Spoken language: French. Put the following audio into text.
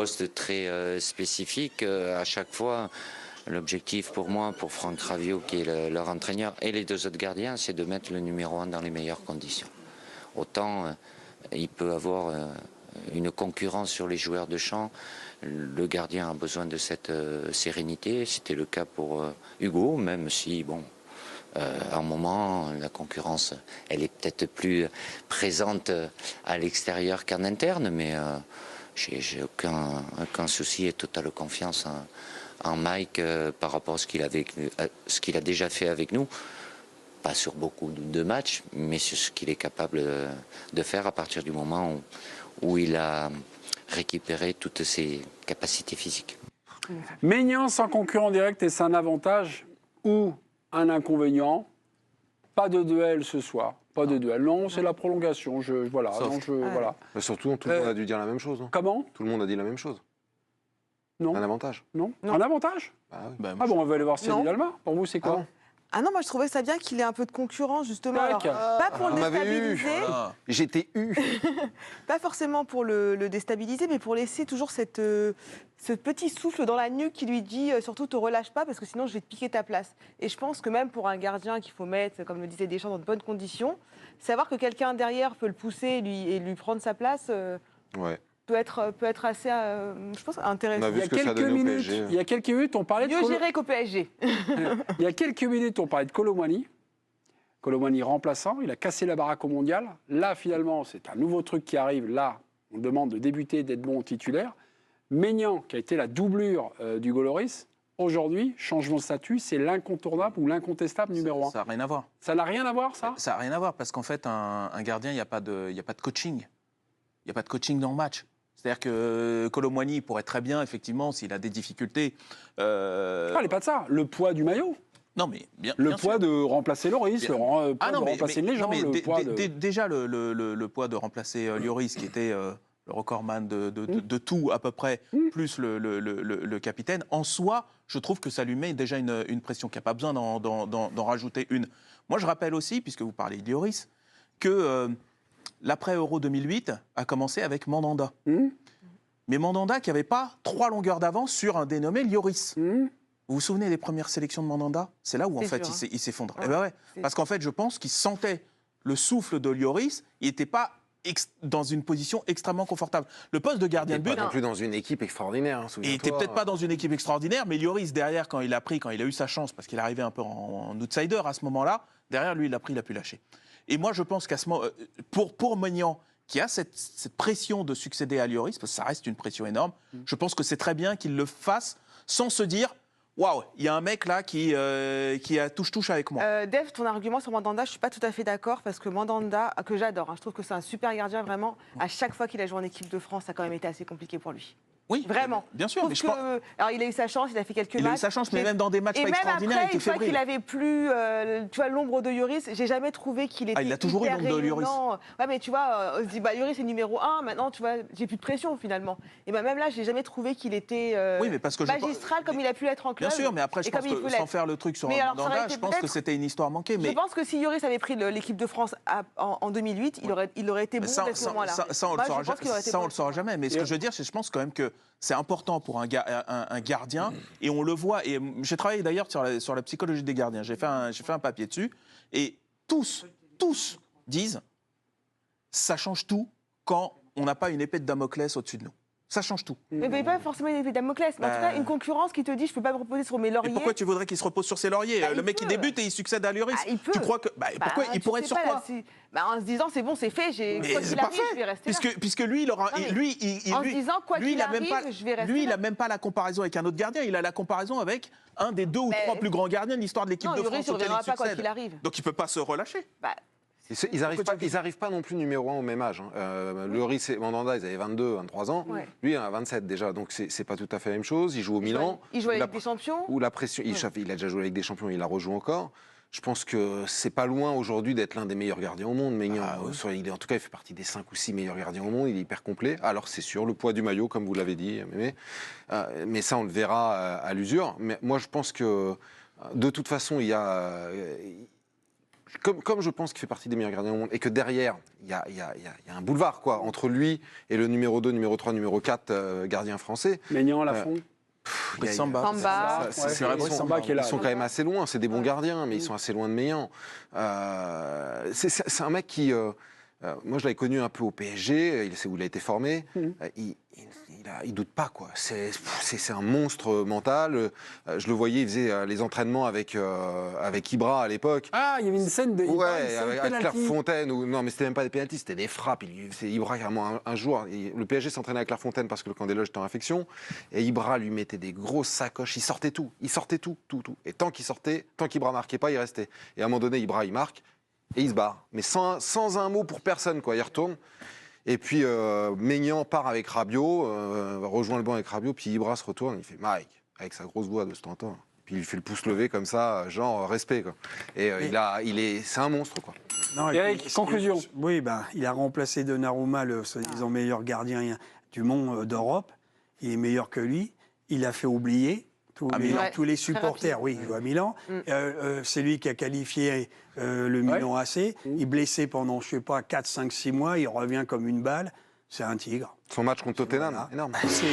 Poste très spécifique. À chaque fois, l'objectif pour moi, pour Franck Raviot, qui est leur entraîneur, et les deux autres gardiens, c'est de mettre le numéro 1 dans les meilleures conditions. Autant il peut avoir une concurrence sur les joueurs de champ. Le gardien a besoin de cette sérénité. C'était le cas pour Hugo, même si, bon, à un moment, la concurrence, elle est peut-être plus présente à l'extérieur qu'en interne, mais j'ai aucun souci et totale confiance en Mike par rapport à ce qu'il a déjà fait avec nous. Pas sur beaucoup de matchs, mais sur ce qu'il est capable de faire à partir du moment où il a récupéré toutes ses capacités physiques. Maignan sans concurrent direct, est-ce un avantage ou un inconvénient? Pas de duel ce soir. Pas de duel. Non, c'est la prolongation. Voilà. Voilà. Mais surtout, tout le monde a dû dire la même chose. Non Comment? Tout le monde a dit la même chose. Non. Un avantage. Non. Un avantage? Bah oui. Ah bon, on va aller voir Céline Alma. Pour vous, c'est quoi? Ah non, moi je trouvais ça bien qu'il ait un peu de concurrence justement. Alors, pas pour le déstabiliser, J'étais eu. pas forcément pour le déstabiliser, mais pour laisser toujours ce petit souffle dans la nuque qui lui dit surtout te relâche pas parce que sinon je vais te piquer ta place. Et je pense que même pour un gardien qu'il faut mettre, comme le disait Deschamps, dans de bonnes conditions, savoir que quelqu'un derrière peut le pousser et lui prendre sa place. Peut être assez, je pense, intéressant. On a vu ce que ça donne au PSG. Il y a quelques minutes, on parlait de mieux géré qu'au PSG. Il y a quelques minutes, on parlait de Kolo Muani. Kolo Muani remplaçant, il a cassé la baraque au mondial. Là, finalement, c'est un nouveau truc qui arrive. Là, on demande de débuter, d'être bon titulaire. Maignan, qui a été la doublure d'Hugo Lloris, aujourd'hui, changement de statut, c'est l'incontournable ou l'incontestable numéro 1. Ça n'a rien à voir. Ça n'a rien à voir, ça? Ça n'a rien à voir, parce qu'en fait, un gardien, il n'y a pas de coaching. Il n'y a pas de coaching dans le match. C'est-à-dire que Kolo Muani pourrait très bien, effectivement, s'il a des difficultés... Parlez pas de ça, le poids du maillot. Non, mais bien poids sûr. de remplacer Lloris, le poids de remplacer les gens. Déjà, le poids de remplacer Lloris, qui était le recordman de tout à peu près, plus le capitaine, en soi, je trouve que ça lui met déjà une pression, qu'il n'y a pas besoin d'en rajouter une. Moi, je rappelle aussi, puisque vous parlez de Lloris, que... l'après-Euro 2008 a commencé avec Mandanda. Mais Mandanda qui n'avait pas 3 longueurs d'avance sur un dénommé Lloris. Vous vous souvenez des premières sélections de Mandanda? C'est là où en fait il s'effondre. Eh ben ouais. Parce qu'en fait, je pense qu'il sentait le souffle de Lloris. Il n'était pas dans une position extrêmement confortable. Le poste de gardien de but... Pas non plus dans une équipe extraordinaire. Il n'était peut-être pas dans une équipe extraordinaire, mais Lloris, derrière, quand il a eu sa chance, parce qu'il arrivait un peu en outsider à ce moment-là, derrière lui, il a pu lâcher. Et moi, je pense qu'à ce moment, pour Maignan, qui a cette pression de succéder à Lloris, parce que ça reste une pression énorme, je pense que c'est très bien qu'il le fasse sans se dire « Waouh, il y a un mec là qui a touche-touche avec moi ». Dave, ton argument sur Mandanda, je ne suis pas tout à fait d'accord, parce que Mandanda, que j'adore, je trouve que c'est un super gardien, vraiment. À chaque fois qu'il a joué en équipe de France, ça a quand même été assez compliqué pour lui. Oui, vraiment. Bien sûr. Mais alors, il a eu sa chance, il a fait quelques matchs. Il a eu sa chance, mais même dans des matchs pas extraordinaires, il était fébrile. Et même après, une fois qu'il avait plus, tu vois, l'ombre de Lloris, j'ai jamais trouvé qu'il était il a toujours eu l'ombre de Lloris. Ouais, mais tu vois, on se dit, Lloris est numéro 1, maintenant, tu vois, j'ai plus de pression, finalement. Et même là, j'ai jamais trouvé qu'il était magistral comme il a pu l'être en club. Bien sûr, mais après, je pense que sans faire le truc sur Mandanda, je pense que c'était une histoire manquée. Je pense que si Lloris avait pris l'équipe de France en 2008, il aurait été bon à ce moment-là. Ça, on le saura jamais. Mais ce que je veux dire, c'est que je pense quand même que c'est important pour un gardien, et on le voit. Et j'ai travaillé d'ailleurs sur la psychologie des gardiens. J'ai fait un papier dessus, et tous disent ça change tout quand on n'a pas une épée de Damoclès au-dessus de nous. Ça change tout. Mais pas forcément une épée de Damoclès, mais en tout cas une concurrence qui te dit je peux pas me reposer sur mes lauriers. Et pourquoi tu voudrais qu'il se repose sur ses lauriers? Le mec qui débute et il succède à Lloris. Tu crois que pourquoi il pourrait être sur quoi? En se disant c'est bon, c'est fait, quoi qu'il arrive, je vais rester là. Puisque lui, il aura, en se disant quoi qu'il arrive, je vais rester là. Lui, il n'a même pas la comparaison avec un autre gardien. Il a la comparaison avec un des 2 ou 3 plus grands gardiens de l'histoire de l'équipe de France. Il ne reviendra pas quoi qu'il arrive. Donc il peut pas se relâcher. Ils n'arrivent pas non plus numéro 1 au même âge. Lloris et Mandanda, ils avaient 22, 23 ans. Lui, il en a 27 déjà. Donc, c'est pas tout à fait la même chose. Il joue au Milan. Il joue avec des champions. Où la pression, il a déjà joué avec des champions, il la rejoue encore. Je pense que c'est pas loin aujourd'hui d'être l'un des meilleurs gardiens au monde. Maignan, en tout cas, il fait partie des 5 ou 6 meilleurs gardiens au monde. Il est hyper complet. Alors, c'est sûr, le poids du maillot, comme vous l'avez dit. Mais ça, on le verra à l'usure. Mais moi, je pense que, de toute façon, il y a... comme je pense qu'il fait partie des meilleurs gardiens au monde et que derrière, il y a un boulevard quoi, entre lui et le numéro 2, numéro 3, numéro 4 gardien français. Maignan, Lafont. Il y a- Samba. Samba. c'est- Ouais, c'est- c'est ils sont- Samba qui est là. Ils sont quand même assez loin, c'est des bons gardiens, mais ils sont assez loin de Maignan. C'est un mec qui... moi, je l'avais connu un peu au PSG, c'est où il a été formé. Il doute pas, quoi. C'est un monstre mental. Je le voyais, il faisait les entraînements avec Ibra à l'époque. Ah, il y avait une scène de. Ouais, avec Clairefontaine. Non, mais c'était même pas des pénaltys, c'était des frappes. C'est Ibra carrément un jour. Le PSG s'entraînait à Clairefontaine parce que le camp des loges était en infection. Et Ibra lui mettait des grosses sacoches. Il sortait tout. Tout. Et tant qu'Ibra marquait pas, il restait. Et à un moment donné, Ibra, il marque. Et il se barre. Mais sans un mot pour personne, quoi. Il retourne. Et puis Maignan part avec Rabiot, rejoint le banc avec Rabiot, puis Ibra se retourne, il fait Mike, avec sa grosse voix de ce temps. Puis il lui fait le pouce levé comme ça, genre respect, quoi. Et c'est un monstre, quoi. Non, et Eric, puis, conclusion. Oui, il a remplacé Donnarumma, le soi-disant meilleur gardien du monde d'Europe. Il est meilleur que lui. Il a fait oublier tous les supporters. Oui, il joue à Milan. C'est lui qui a qualifié le Milan AC. Il est blessé pendant, je ne sais pas, 4, 5, 6 mois. Il revient comme une balle. C'est un tigre. Son match contre Tottenham, Voilà. énorme. C'est...